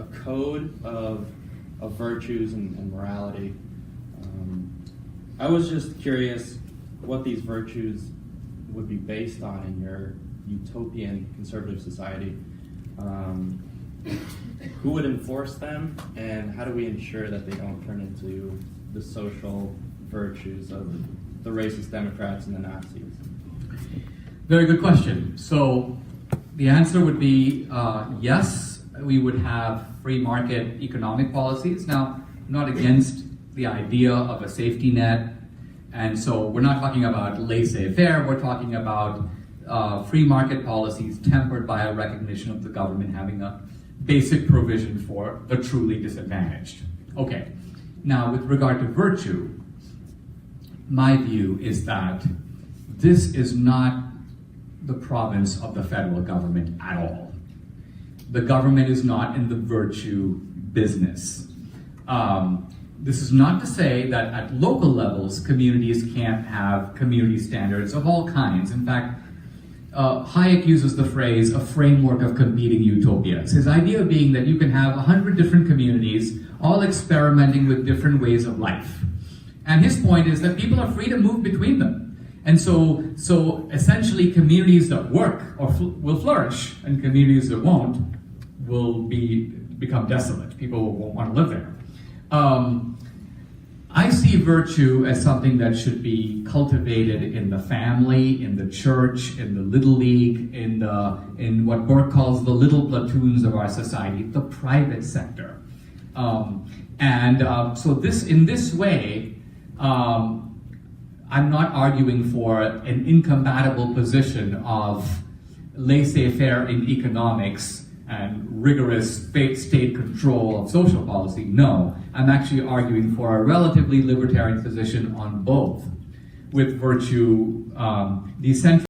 a code of virtues and morality. I was just curious what these virtues would be based on in your utopian conservative society. Who would enforce them, and how do we ensure that they don't turn into the social virtues of the racist Democrats and the Nazis? Very good question. So the answer would be yes, we would have free market economic policies. Now, I'm not against the idea of a safety net, and so we're not talking about laissez-faire, we're talking about free market policies tempered by a recognition of the government having a basic provision for the truly disadvantaged. Okay, now with regard to virtue, my view is that this is not the province of the federal government at all. The government is not in the virtue business. This is not to say that at local levels, communities can't have community standards of all kinds. In fact, Hayek uses the phrase, a framework of competing utopias. His idea being that you can have 100 different communities all experimenting with different ways of life. And his point is that people are free to move between them. And so essentially communities that work will flourish, and communities that won't will become desolate. People won't want to live there. I see virtue as something that should be cultivated in the family, in the church, in the little league, in what Burke calls the little platoons of our society, the private sector. So in this way, I'm not arguing for an incompatible position of laissez-faire in economics and rigorous state control of social policy. No, I'm actually arguing for a relatively libertarian position on both, with virtue decentralized.